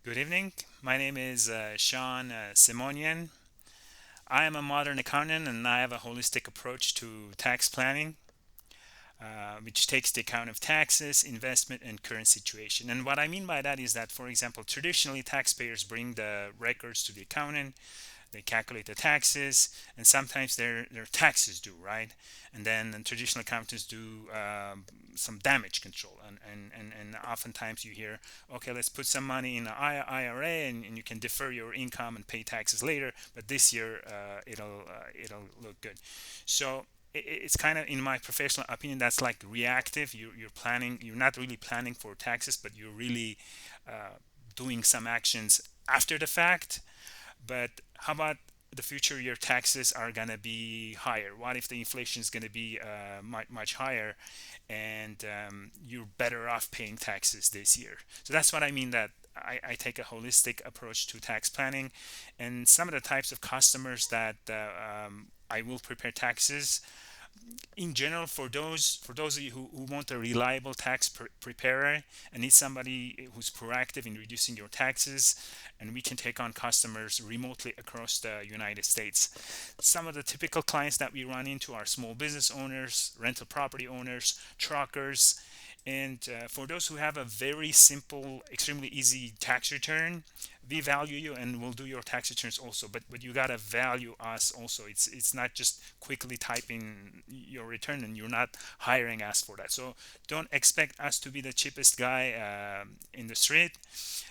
Good evening. My name is Sean Simonian. I am a modern accountant and I have a holistic approach to tax planning, which takes the account of taxes, investment, and current situation. And what I mean by that is that, for example, traditionally taxpayers bring the records to the accountant, they calculate the taxes, and sometimes their taxes due, right? And then traditional accountants do some damage control, and oftentimes you hear, okay, let's put some money in the IRA, and you can defer your income and pay taxes later, but this year it'll look good. So it's kind of, in my professional opinion, that's like reactive. You're planning, you're not really planning for taxes, but you're really doing some actions after the fact. But how about the future year taxes are going to be higher? What if the inflation is going to be much higher, and you're better off paying taxes this year? So that's what I mean, that I take a holistic approach to tax planning. And some of the types of customers that I will prepare taxes in general, for those of you who want a reliable tax preparer and need somebody who's proactive in reducing your taxes, and we can take on customers remotely across the United States. Some of the typical clients that we run into are small business owners, rental property owners, truckers, and for those who have a very simple, extremely easy tax return, we value you and we'll do your tax returns also. But you gotta value us also. It's not just quickly typing your return, and you're not hiring us for that. So don't expect us to be the cheapest guy in the street.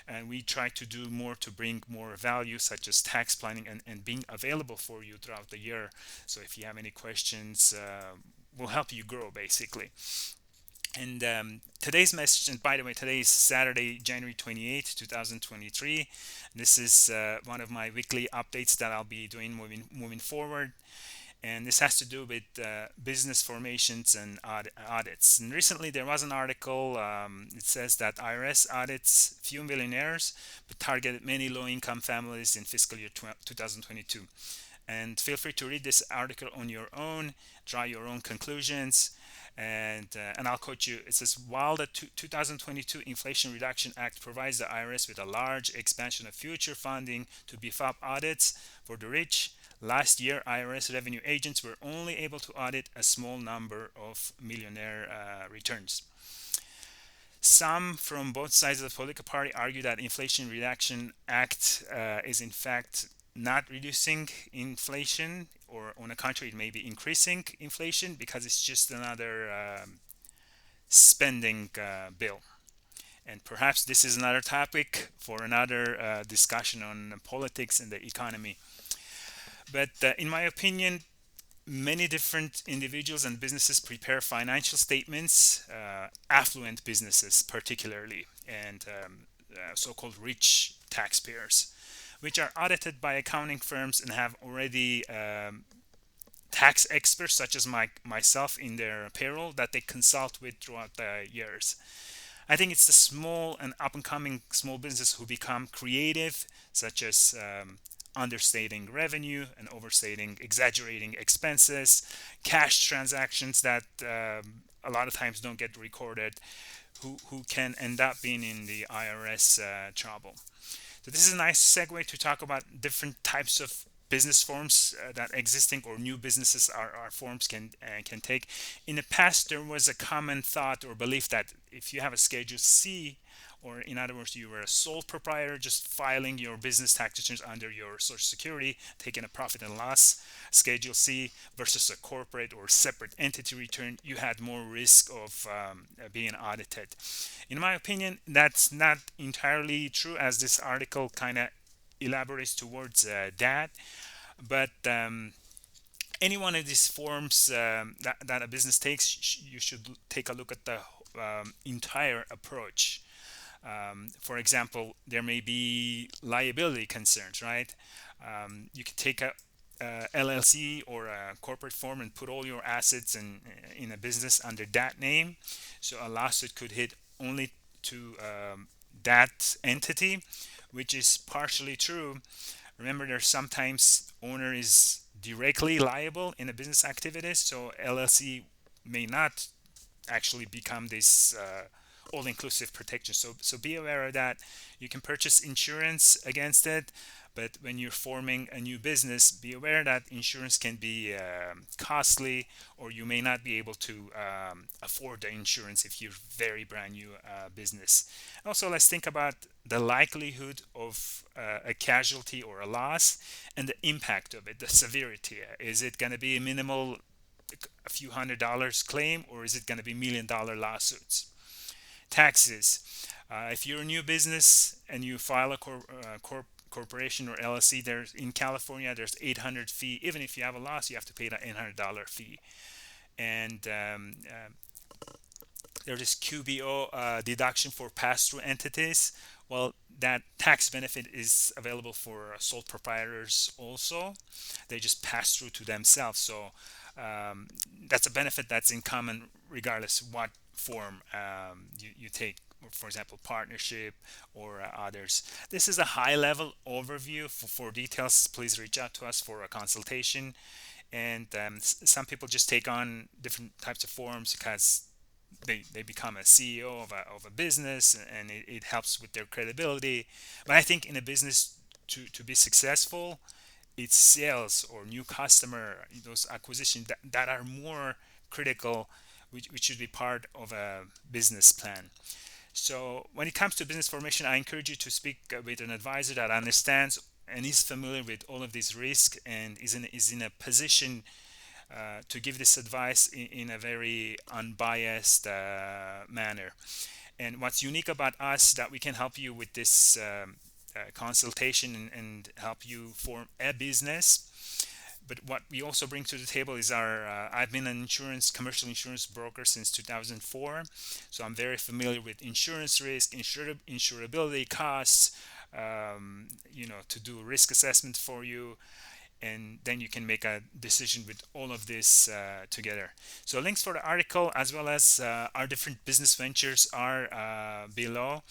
And we try to do more to bring more value, such as tax planning and being available for you throughout the year. So if you have any questions, we'll help you grow basically. And today's message, and by the way, today is Saturday, January 28th, 2023. This is one of my weekly updates that I'll be doing moving forward. And this has to do with business formations and audits. And recently there was an article, it says that IRS audits few millionaires, but targeted many low income families in fiscal year 2022. And feel free to read this article on your own, draw your own conclusions, and I'll quote you. It says, while the 2022 Inflation Reduction Act provides the IRS with a large expansion of future funding to beef up audits for the rich, last year IRS revenue agents were only able to audit a small number of millionaire returns. Some from both sides of the political party argue that Inflation Reduction Act is in fact not reducing inflation, or on the contrary, it may be increasing inflation because it's just another spending bill. And perhaps this is another topic for another discussion on politics and the economy. But in my opinion, many different individuals and businesses prepare financial statements, affluent businesses particularly, and so-called rich taxpayers, which are audited by accounting firms and have already tax experts such as myself in their payroll that they consult with throughout the years. I think it's the small and up and coming small business who become creative, such as understating revenue and overstating, exaggerating expenses, cash transactions that a lot of times don't get recorded, who can end up being in the IRS trouble. So this is a nice segue to talk about different types of business forms that existing or new businesses are forms can take. In the past, there was a common thought or belief that if you have a Schedule C, or in other words, you were a sole proprietor, just filing your business tax returns under your Social Security, taking a profit and loss Schedule C versus a corporate or separate entity return, you had more risk of being audited. In my opinion, that's not entirely true, as this article kind of elaborates towards that. But any one of these forms that a business takes, you should take a look at the entire approach. For example, there may be liability concerns, right? You can take a LLC or a corporate form and put all your assets in a business under that name. So a lawsuit could hit only to that entity, which is partially true. Remember, there's sometimes owner is directly liable in a business activities, so LLC may not actually become this all-inclusive protection. So be aware of that. You can purchase insurance against it, but when you're forming a new business, be aware that insurance can be costly, or you may not be able to afford the insurance if you're very brand new business. Also, let's think about the likelihood of a casualty or a loss and the impact of it, the severity. Is it going to be a minimal, a few $100 claim, or is it going to be $1 million lawsuits? Taxes. If you're a new business and you file a corporation or LLC, there's in California there's 800 fee. Even if you have a loss, you have to pay that $800 fee. And there's this QBO deduction for pass-through entities. Well, that tax benefit is available for sole proprietors also. They just pass through to themselves. So that's a benefit that's in common regardless what form you take. For example, partnership or others. This is a high level overview. For details, please reach out to us for a consultation. And some people just take on different types of forms because they become a CEO of a business, and it helps with their credibility. But I think in a business, to be successful, it's sales or new customer, those acquisitions that are more critical, which should be part of a business plan. So when it comes to business formation, I encourage you to speak with an advisor that understands and is familiar with all of these risks and is in a position to give this advice in a very unbiased manner. And what's unique about us that we can help you with this consultation and help you form a business. But what we also bring to the table is our I've been an commercial insurance broker since 2004, so I'm very familiar with insurance risk, insurability costs, to do risk assessment for you, and then you can make a decision with all of this together. So links for the article as well as our different business ventures are below.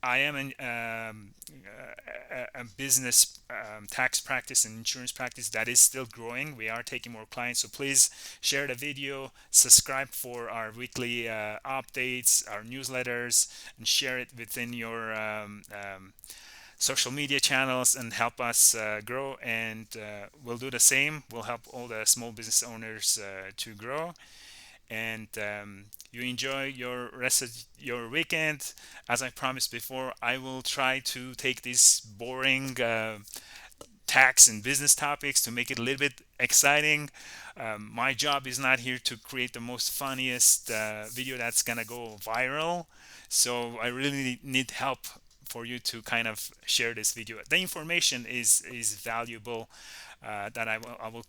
I am a business tax practice and insurance practice that is still growing. We are taking more clients, so please share the video, subscribe for our weekly updates, our newsletters, and share it within your social media channels and help us grow. And we'll do the same. We'll help all the small business owners to grow. And you enjoy your rest of your weekend. As I promised before, I will try to take these boring tax and business topics to make it a little bit exciting. My job is not here to create the most funniest video that's gonna go viral. So I really need help for you to kind of share this video. The information is valuable. That I will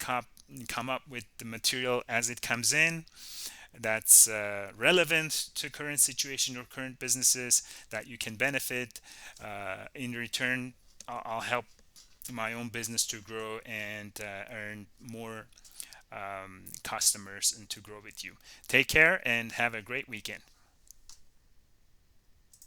come up with the material as it comes in, that's relevant to current situation or current businesses that you can benefit. In return, I'll help my own business to grow and earn more customers and to grow with you. Take care and have a great weekend.